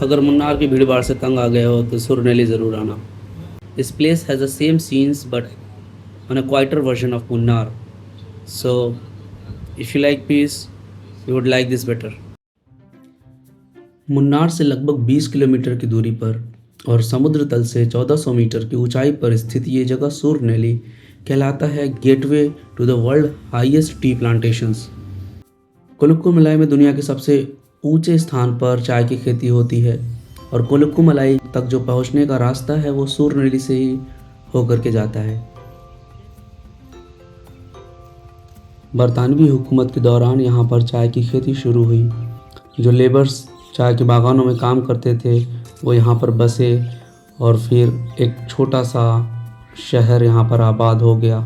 अगर मुन्नार की भीड़ भाड़ से तंग आ गए हो तो सुरनेली ज़रूर आना। This place has the same scenes but on a quieter version of Munnar. So, if you like peace, you would like this better. Munnar से लगभग 20 किलोमीटर की दूरी पर और समुद्र तल से 1400 मीटर की ऊंचाई पर स्थित ये जगह सुरनेली कहलाता है gateway to the world highest tea plantations. Kolukkumalai में दुनिया के सबसे ऊंचे स्थान पर चाय की खेती होती है और कुल्लुकुमलाई तक जो पहुंचने का रास्ता है वो सुरनेली से ही होकर के जाता है। बरतानवी हुकूमत के दौरान यहाँ पर चाय की खेती शुरू हुई। जो लेबर्स चाय के बागानों में काम करते थे वो यहाँ पर बसे और फिर एक छोटा सा शहर यहाँ पर आबाद हो गया।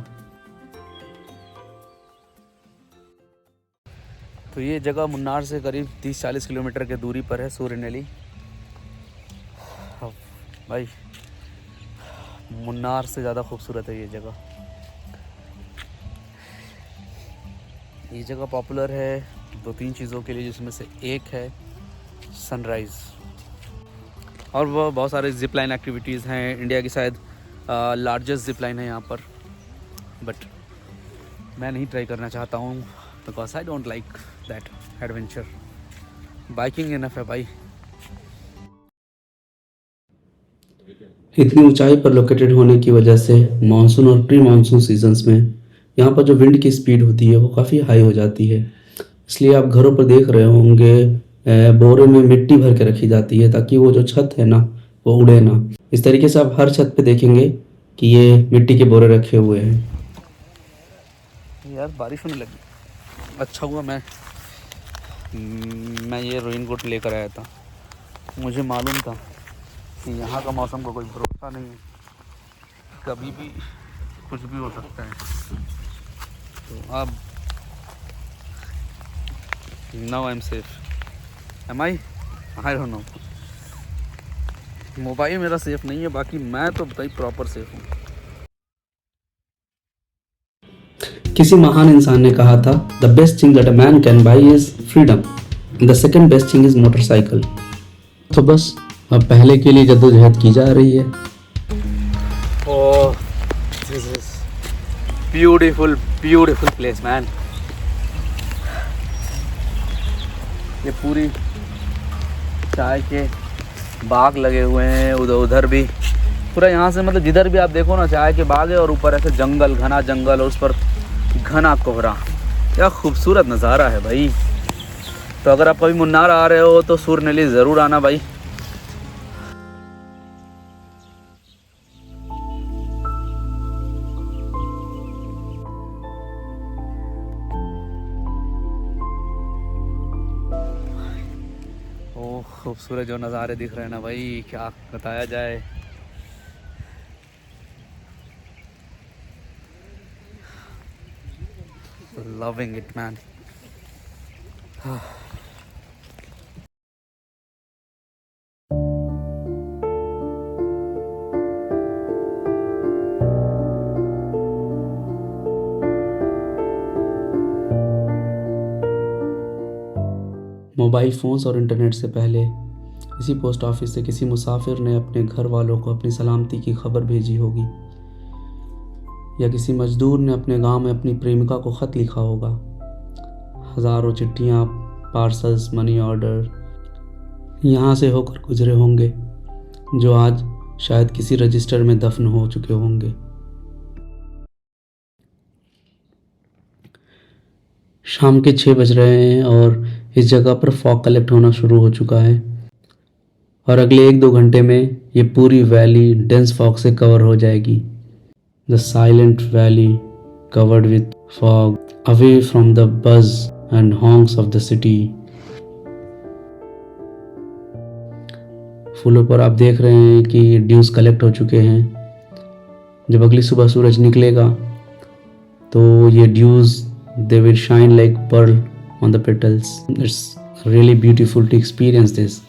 तो ये जगह मुन्नार से करीब 30-40 किलोमीटर की दूरी पर है सुरनेली। भाई मुन्नार से ज़्यादा खूबसूरत है ये जगह। ये जगह पॉपुलर है 2-3 चीज़ों के लिए, जिसमें से एक है सनराइज़ और वह बहुत सारे जिप लाइन एक्टिविटीज़ हैं। इंडिया की शायद लार्जेस्ट जिप लाइन है यहाँ पर, बट मैं नहीं ट्राई करना चाहता हूँ because I don't like that adventure. Biking enough है भाई। इतनी ऊंचाई पर लोकेटेड होने की वजह से मानसून और प्री मानसून सीजन्स में यहाँ पर जो विंड की स्पीड होती है वो काफ़ी हाई हो जाती है। इसलिए आप घरों पर देख रहे होंगे बोरे में मिट्टी भर के रखी जाती है ताकि वो जो छत है ना वो उड़े ना। इस तरीके से आप हर छत पे देखेंगे कि ये मिट्टी के बोरे रखे हुए हैं। यार बारिश होने लगी, अच्छा हुआ मैं ये रेनकोट लेकर आया था। मुझे मालूम था कि यहाँ का मौसम का कोई भरोसा नहीं है, कभी भी कुछ भी हो सकता है। तो अब now I am safe. Um I don't know. Mobile मेरा सेफ नहीं है, बाकी मैं तो भाई प्रॉपर सेफ हूँ। किसी महान इंसान ने कहा था the best thing that a man can buy is freedom, the second best thing is motorcycle. तो बस अब पहले के लिए जद्दोजहद की जा रही है। Oh this is beautiful place man. ये पूरी चाय के बाग लगे हुए हैं, उधर भी पूरा। यहाँ से मतलब जिधर भी आप देखो ना चाय के बाग है और ऊपर ऐसे जंगल, घना जंगल और उस पर घना कोहरा। क्या खूबसूरत नज़ारा है भाई। तो अगर आप कभी मुन्नार आ रहे हो तो सुरनेली ज़रूर आना भाई। ओह खूबसूरत जो नज़ारे दिख रहे हैं ना भाई, क्या बताया जाए। Loving it man। Mobile phones और इंटरनेट से पहले इसी पोस्ट ऑफिस से किसी मुसाफिर ने अपने घर वालों को अपनी सलामती की खबर भेजी होगी, या किसी मजदूर ने अपने गांव में अपनी प्रेमिका को ख़त लिखा होगा। हज़ारों चिट्ठियाँ, पार्सल्स, मनी ऑर्डर यहाँ से होकर गुजरे होंगे, जो आज शायद किसी रजिस्टर में दफन हो चुके होंगे। शाम के 6 बज रहे हैं और इस जगह पर फॉग कलेक्ट होना शुरू हो चुका है और अगले 1-2 घंटे में ये पूरी वैली डेंस फॉग से कवर हो जाएगी। The silent valley covered with fog, away from the बज एंड हॉन्क्स ऑफ द सिटी। फूलों पर आप देख रहे हैं कि ड्यूज कलेक्ट हो चुके हैं। जब अगली सुबह सूरज निकलेगा तो ये dues they will shine like pearl on the petals. It's really beautiful to experience this.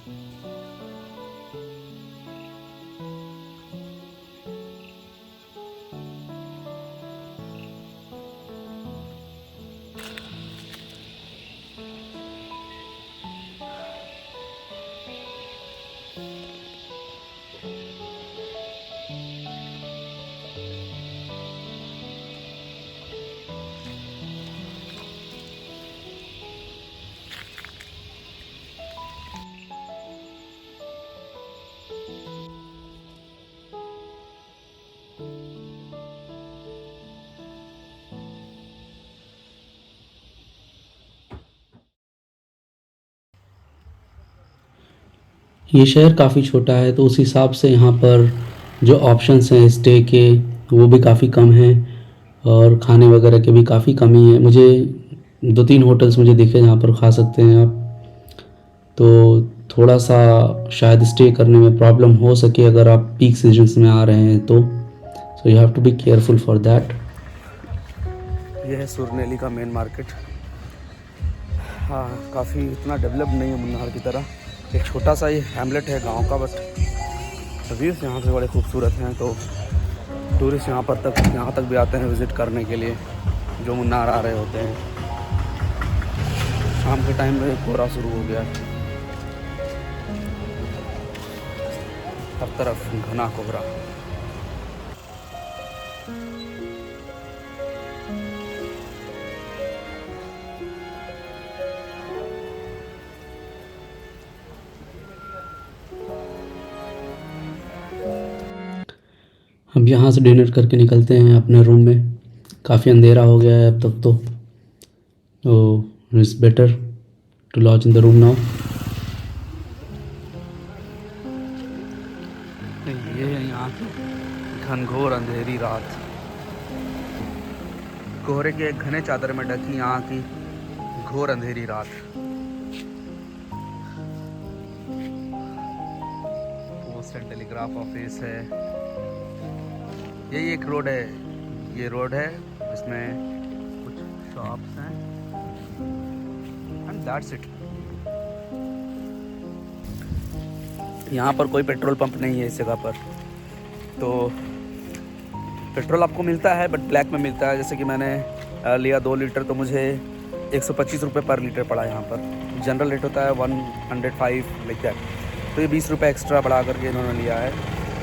ये शहर काफ़ी छोटा है तो उस हिसाब से यहाँ पर जो ऑप्शंस हैं स्टे के वो भी काफ़ी कम हैं और खाने वगैरह के भी काफ़ी कमी है। मुझे 2-3 होटल्स मुझे दिखे जहाँ पर खा सकते हैं आप। तो थोड़ा सा शायद स्टे करने में प्रॉब्लम हो सके अगर आप पीक सीजन्स में आ रहे हैं तो so you have to be careful for that. ये है सुरनेली का मेन मार्केट। हाँ, काफ़ी इतना डेवलप नहीं है मुन्नार की तरह, एक छोटा सा ये हैमलेट है गांव का, बट व्यूज़ यहाँ से बड़े खूबसूरत हैं। तो टूरिस्ट यहाँ तक भी आते हैं विज़िट करने के लिए, जो मुन्नार आ रहे होते हैं। शाम के टाइम में कोहरा शुरू हो गया, हर तरफ घना कोहरा। अब यहाँ से डिनर करके निकलते हैं अपने रूम में। काफ़ी अंधेरा हो गया है अब तक तो it's better to lodge in the room now. ये है यहाँ की घनघोर अंधेरी रात। कोहरे के एक घने चादर में ढकी यहाँ की घोर अंधेरी रात। पोस्ट एंड टेलीग्राफ ऑफिस है। यही एक रोड है, ये रोड है इसमें कुछ शॉप्स हैं एंड दैट्स इट। यहाँ पर कोई पेट्रोल पंप नहीं है इस जगह पर, तो पेट्रोल आपको मिलता है बट ब्लैक में मिलता है। जैसे कि मैंने लिया 2 लीटर तो मुझे 125 रुपये पर लीटर पड़ा यहाँ पर। जनरल रेट होता है 105 लाइक दैट, तो ये 20 रुपये एक्स्ट्रा बढ़ा करके इन्होंने लिया है।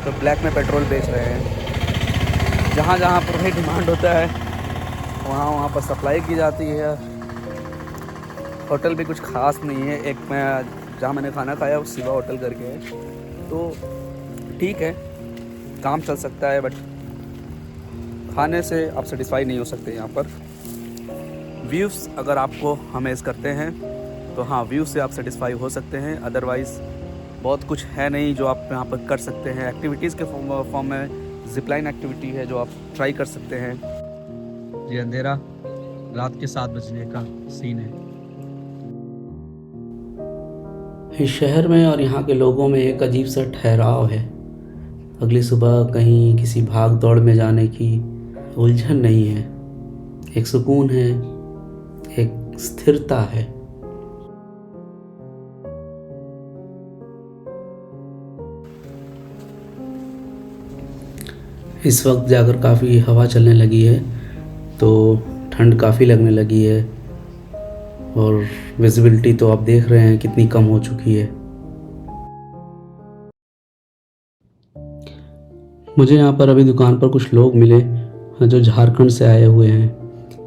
तो ब्लैक में पेट्रोल बेच रहे हैं। जहाँ जहाँ पर भाई डिमांड होता है वहाँ पर सप्लाई की जाती है। होटल भी कुछ ख़ास नहीं है। एक मैं जहाँ मैंने खाना खाया वो शिवा होटल करके है, तो ठीक है, काम चल सकता है, बट खाने से आप सेटिस्फाई नहीं हो सकते यहाँ पर। व्यूज़ अगर आपको हमेज करते हैं तो हाँ, व्यू से आप सेटिस्फाई हो सकते हैं, अदरवाइज़ बहुत कुछ है नहीं जो आप यहाँ पर कर सकते हैं। एक्टिविटीज़ के फॉर्म में जिपलाइन एक्टिविटी है जो आप ट्राई कर सकते हैं। ये अंधेरा रात के 7 बजने का सीन है। इस शहर में और यहाँ के लोगों में एक अजीब सा ठहराव है। अगली सुबह कहीं किसी भाग दौड़ में जाने की उलझन नहीं है, एक सुकून है, एक स्थिरता है। इस वक्त जाकर काफ़ी हवा चलने लगी है तो ठंड काफ़ी लगने लगी है और विजिबिलिटी तो आप देख रहे हैं कितनी कम हो चुकी है। मुझे यहाँ पर अभी दुकान पर कुछ लोग मिले जो झारखंड से आए हुए हैं।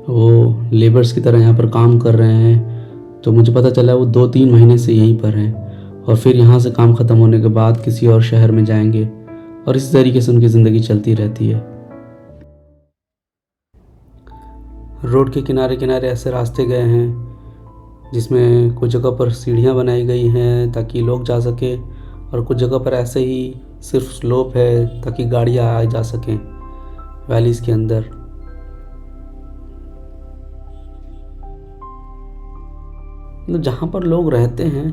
वो लेबर्स की तरह यहाँ पर काम कर रहे हैं। तो मुझे पता चला वो 2-3 महीने से यहीं पर हैं और फिर यहाँ से काम ख़त्म होने के बाद किसी और शहर में जाएंगे और इस तरीके से उनकी ज़िंदगी चलती रहती है। रोड के किनारे किनारे ऐसे रास्ते गए हैं जिसमें कुछ जगह पर सीढ़ियाँ बनाई गई हैं ताकि लोग जा सके, और कुछ जगह पर ऐसे ही सिर्फ स्लोप है ताकि गाड़ियाँ आ जा सकें वैलीज़ के अंदर। मतलब जहाँ पर लोग रहते हैं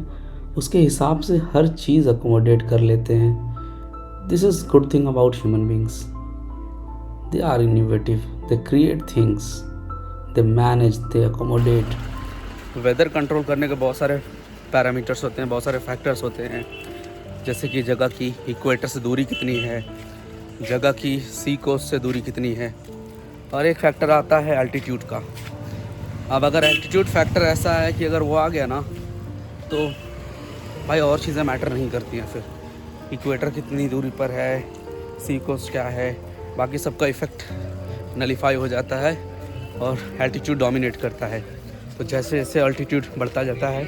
उसके हिसाब से हर चीज़ अकोमोडेट कर लेते हैं। This is good thing about human beings, they are innovative, they create things, they manage, they accommodate. Weather control करने के बहुत सारे पैरामीटर्स होते हैं, बहुत सारे फैक्टर्स होते हैं, जैसे कि जगह की इक्वेटर से दूरी कितनी है, जगह की सी कोस्ट से दूरी कितनी है, और एक फैक्टर आता है एल्टीट्यूड का। अब अगर एल्टीट्यूड फैक्टर ऐसा है कि अगर वो आ गया ना तो भाई और चीज़ें मैटर नहीं करती हैं। फिर इक्वेटर कितनी दूरी पर है, सी कोस्ट क्या है, बाकी सबका इफ़ेक्ट नलीफाई हो जाता है और एल्टीट्यूड डोमिनेट करता है। तो जैसे जैसे अल्टीट्यूड बढ़ता जाता है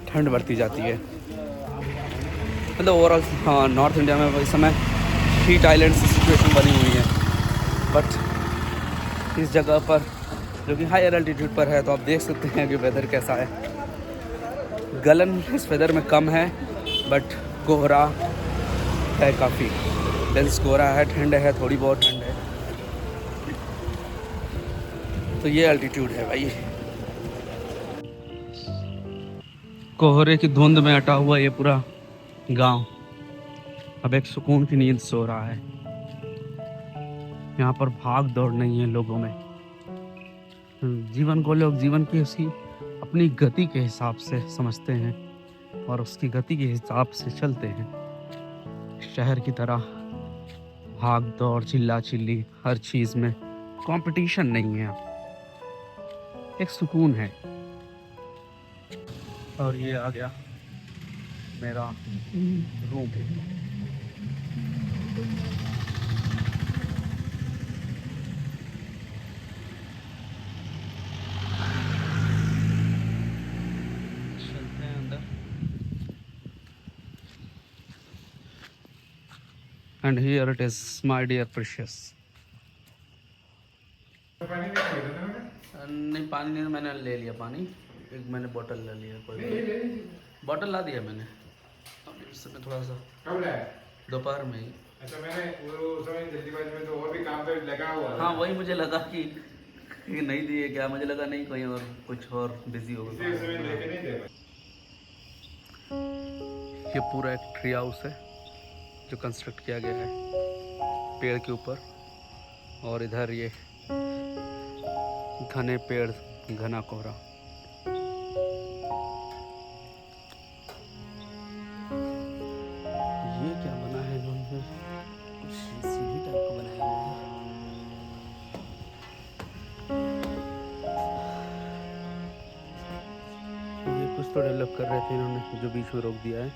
ठंड बढ़ती जाती है। मतलब ओवरऑल हाँ, नॉर्थ इंडिया में इस समय हीट आइलैंड की सिचुएशन बनी हुई है, बट इस जगह पर जो कि हायर एल्टीट्यूड पर है तो आप देख सकते हैं कि वेदर कैसा है। गलन इस वेदर में कम है, बट कोहरा है काफ़ी, डेंस कोहरा है, ठंड है, थोड़ी बहुत ठंड है। तो ये अल्टीट्यूड है भाई। कोहरे की धुंध में अटा हुआ ये पूरा गांव अब एक सुकून की नींद सो रहा है। यहाँ पर भाग दौड़ नहीं है लोगों में। जीवन को लोग जीवन की उसी अपनी गति के हिसाब से समझते हैं और उसकी गति के हिसाब से चलते हैं। शहर की तरह भाग दौड़, चिल्ला चिल्ली, हर चीज़ में कंपटीशन नहीं है, एक सुकून है। और ये आ गया मेरा रूम। चलते हैं अंदर। And here it is my dear precious. नहीं पानी नहीं, मैंने ले लिया पानी, एक मैंने बोतल ले लिया, कोई बोतल ला दिया मैंने अभी उस समय थोड़ा सा। कब लाया? दोपहर में ही। अच्छा, मैंने उस समय जल्दीबाजी में तो और भी काम पे लगा हुआ था। हाँ वही मुझे लगा कि नहीं दिए क्या, मुझे लगा नहीं कोई और कुछ और बिजी होगा। इसी समय लेके नहीं दे। ये पूरा एक ट्री हाउस है जो कंस्ट्रक्ट किया गया है पेड़ के ऊपर, और इधर ये घने पेड़, घना कोहरा। ये क्या बना है इन्होंने, कुछ सीढ़ी टाइप का बनाया हुआ है। ये कुछ तो डेवलप कर रहे थे इन्होंने, जो बीच में रोक दिया है।